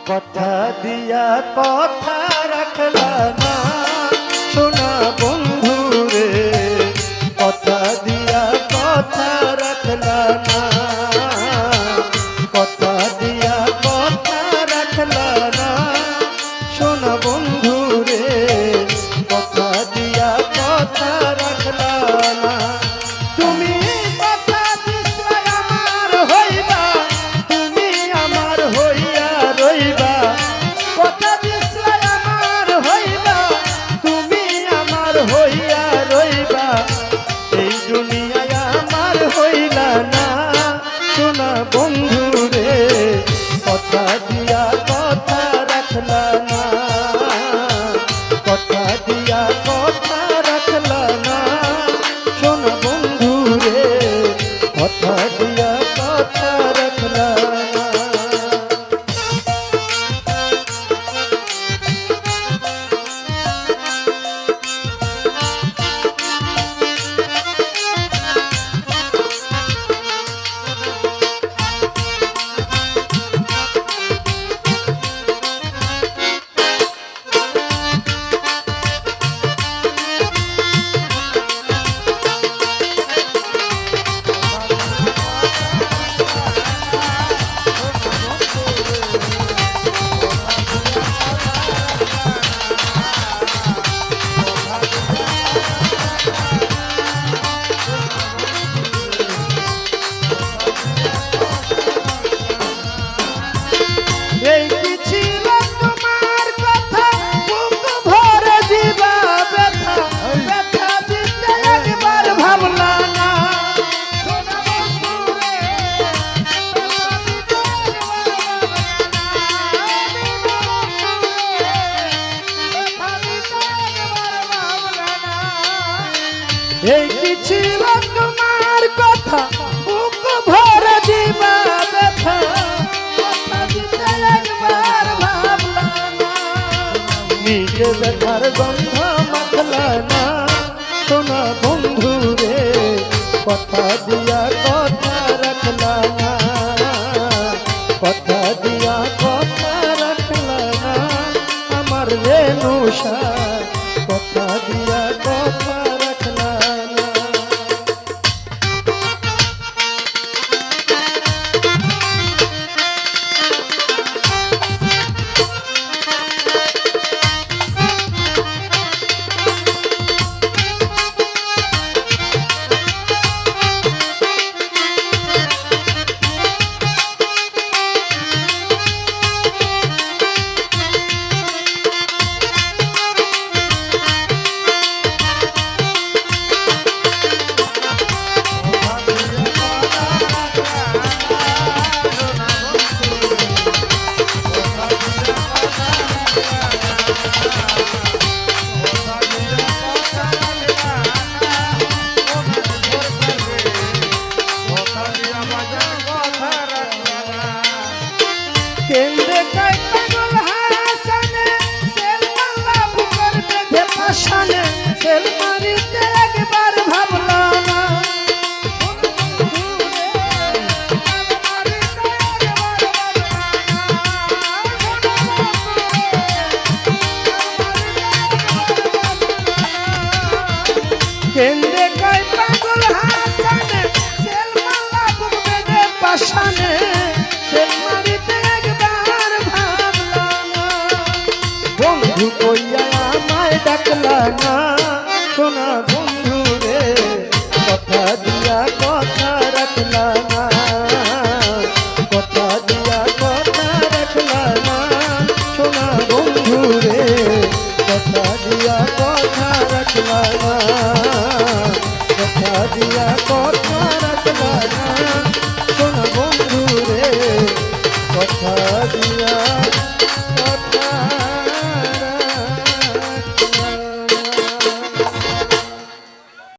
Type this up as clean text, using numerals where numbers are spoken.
কথা দিয়া কথা রাখলা না সোনা বন্ধু রে, কথা দিয়া কথা রাখলা না, কথা দিয়া কথা রাখলা না সোনা বন্ধু রে, কথা দিয়া কথা রাখলা না। তুমি কথা দিছলা আমার হইবা, তুমি আমার হইয়া রইবা, কথা দিছলা আমার হইবা, তুমি আমার হইয়া রইবা, এই দুনিয়ায় আমার হইলা না সোনা বন্ধু রে, কথা দিয়া কথা রাখলা না, কথা দিয়া কথা রাখলা না সোনা বন্ধু রে, কথা দিয়া কথা রাখলা না। এই কি ছিল তোমার কথা, বুক ভরে দিবা ব্যথা, ব্যথা দিতে একবার ভাবলা না সোনা বন্ধু রে, ব্যথা দিতে একবার ভাবলা না। এই কি ছিল তোমার কথা, বুক ভরে দিবা ব্যথা, নিজে ব্যথার গন্ধ মাখলা না সোনা বন্ধু রে, কথা দিয়া কথা রাখলা না, কথা দিয়া কথা রাখলা না আমার রেণুষা, কথা দিয়া কথা রাখলা না। কেন্দ্রে কয় পাগল হাসানে, সেল মারলা বুকের বেঁধে পাশানে, সেল মারিতে একবার ভাবলা না কেন্দ্রে কয় পাগল হাসানে, সেল মারলা বুক বেঁধে পাশানে, সেল মারিতে একবার ভাবলা না, বন্ধু কইয়া আমায় ডাকলা না সোনা বন্ধু রে, কথা দিয়া কথা রাখলা না, কথা দিয়া কথা রাখলা না সোনা বন্ধু রে, কথা দিয়া কথা রাখলা না, কথা দিয়া কথা রাখলা না